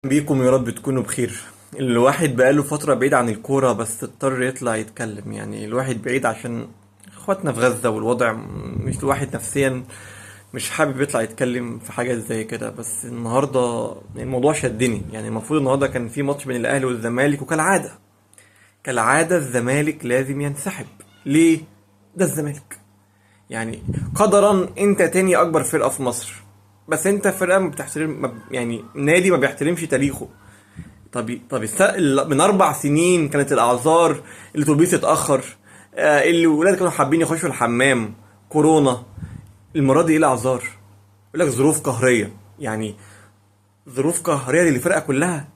بيكم يا رب تكونوا بخير. الواحد بقاله فترة بعيد عن الكورة بس اضطر يطلع يتكلم. يعني الواحد بعيد عشان اخواتنا في غزة والوضع مش الواحد نفسيا مش حابب يطلع يتكلم في حاجة زي كده. بس النهاردة الموضوع شدني. يعني المفروض النهاردة كان في ماتش بين الأهلي والزمالك، وكالعادة الزمالك لازم ينسحب. ليه؟ ده الزمالك. يعني قدرا انت تاني اكبر فرقة في مصر، بس انت فرقة ما بتحترم يعني نادي ما بيحترمش تاريخه. طب من 4 سنين كانت الاعذار: الاتوبيس اتاخر، اللي ولاد كانوا حابين يخشوا الحمام، كورونا. المره دي ايه الاعذار؟ يقول لك ظروف قهريه. يعني ظروف قهريه للفرقه كلها.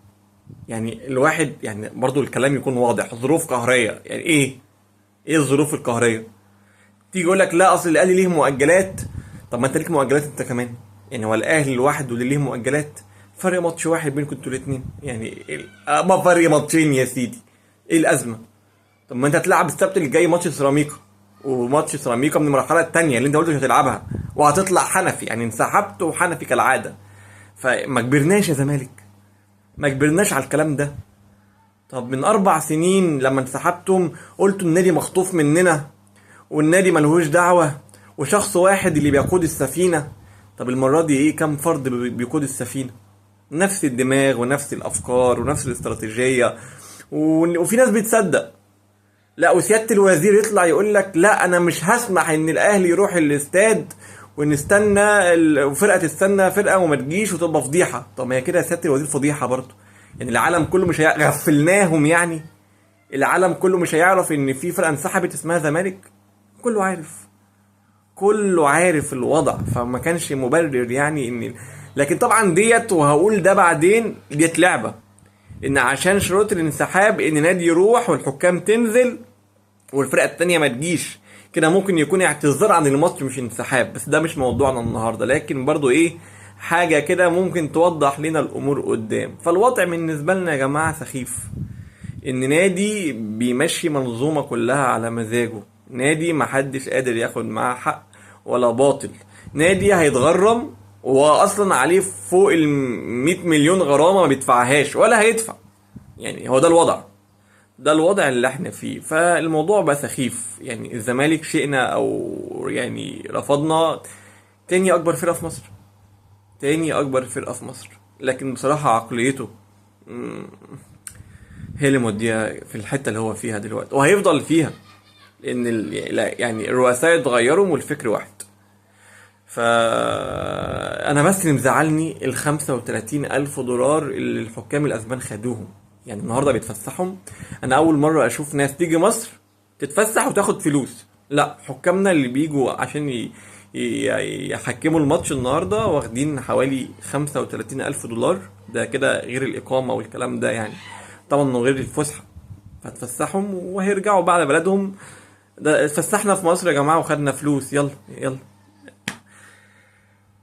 يعني الواحد يعني برضو الكلام يكون واضح. ظروف قهريه يعني ايه الظروف القهريه؟ تيجي يقول لك لا اصل الاهلي ليه مؤجلات. طب ما انت ليك مؤجلات انت كمان. يعني هو الاهلي لوحده اللي ليه مؤجلات؟ فرق ماتش واحد بينكم انتوا الاثنين. يعني ما فرق ماتشين يا سيدي. ايه الازمه؟ طب ما انت هتلعب السبت اللي جاي ماتش سيراميكا، وماتش سيراميكا من المرحله الثانيه اللي انت قلت مش هتلعبها، وهتطلع حنفي. يعني انسحبت وحنفي كالعاده. فما كبرناش يا زمالك، ما كبرناش على الكلام ده. طب من 4 سنين لما انسحبتم قلتوا النادي مخطوف مننا والنادي ملهوش دعوة وشخص واحد اللي بيقود السفينة. طب المرة دي ايه؟ كم فرد بيقود السفينة؟ نفس الدماغ ونفس الأفكار ونفس الاستراتيجية. وفي ناس بتصدق. لا، وسيادة الوزير يطلع يقول لك لا أنا مش هسمح إن الأهلي يروح الاستاد ونستنى وفرقة تستنى فرقة وما تجيش وتبقى فضيحة. طب ما هي كده يا سيادة الوزير فضيحة برضه. يعني العالم كله مش غفلناهم يعني. العالم كله مش هيعرف إن في فرقة انسحبت اسمها زمالك. كله عارف، كله عارف الوضع. فما كانش مبرر يعني ان، لكن طبعا ديت وهقول ده بعدين، ديت لعبة ان عشان شروط الانسحاب ان نادي يروح والحكام تنزل والفرقة التانية ما تجيش. كده ممكن يكون اعتذار عن الماتش مش انسحاب. بس ده مش موضوعنا النهاردة، لكن برضو ايه، حاجة كده ممكن توضح لنا الامور قدام. فالوضع بالنسبة لنا يا جماعة سخيف. ان نادي بيمشي منظومة كلها على مزاجه، نادي محدش قادر ياخد معاه حق ولا باطل، نادي هيتغرم واصلا عليه فوق 100 مليون غرامة ما بيدفعهاش ولا هيدفع. يعني هو ده الوضع، ده الوضع اللي احنا فيه. فالموضوع بقى سخيف. يعني الزمالك شئنا او يعني رفضنا تاني اكبر فرقة في مصر، تاني اكبر فرقة في مصر. لكن بصراحة عقليته هي اللي موديها في الحته اللي هو فيها دلوقتي، وهيفضل فيها. لان يعني الرؤساء اتغيروا والفكر واحد. فانا بس اللي مزعلني ال 35 الف دولار اللي الحكام الاسبان خدوهم. يعني النهارده بيتفسحهم. انا اول مره اشوف ناس تيجي مصر تتفسح وتاخد فلوس. لا، حكامنا اللي بيجوا عشان يحكموا الماتش النهارده واخدين حوالي 35 الف دولار. ده كده غير الاقامه والكلام ده يعني، طبعا من غير الفسحه. هتفسحهم وهيرجعوا بعد بلدهم. ده اتفسحنا في مصر يا جماعه وخدنا فلوس. يلا يلا،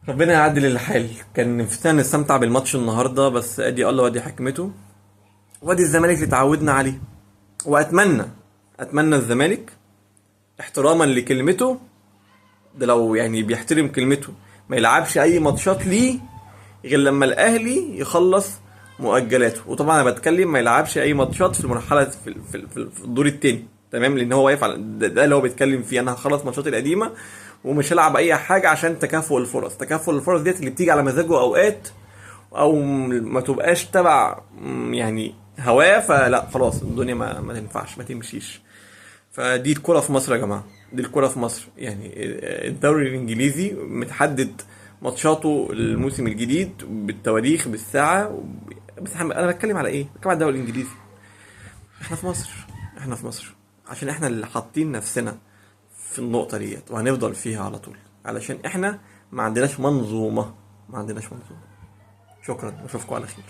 ربنا يعدل الحال. كان نفسنا نستمتع بالماتش النهارده، بس ادي الله وادي حكمته وادي الزمالك اللي اتعودنا عليه. اتمنى الزمالك احتراما لكلمته، ده لو يعني بيحترم كلمته، ما يلعبش اي ماتشات ليه غير لما الاهلي يخلص مؤجلاته. وطبعا انا بتكلم ما يلعبش اي ماتشات في المرحله في الدور الثاني، تمام؟ لان هو واقف على ده اللي هو بيتكلم فيه. انا هخلص ماتشاتي القديمه ومش هلعب اي حاجه عشان تكافؤ الفرص. تكافؤ الفرص ديت اللي بتيجي على مزاجه اوقات او ما تبقاش تبع يعني هواه. فلا خلاص الدنيا ما تنفعش، ما تمشيش. فدي الكرة في مصر يا جماعة، دي الكرة في مصر. يعني الدوري الإنجليزي متحدد ماتشاته الموسم الجديد بالتواريخ بالساعة. بس أنا بتكلم على إيه؟ بتكلم على الدوري الإنجليزي. إحنا في مصر، إحنا في مصر عشان إحنا اللي حاطين نفسنا في النقطة ديت، وهنفضل فيها على طول علشان إحنا ما عندناش منظومة، ما عندناش منظومة. شكرا، وأشوفكم على خير.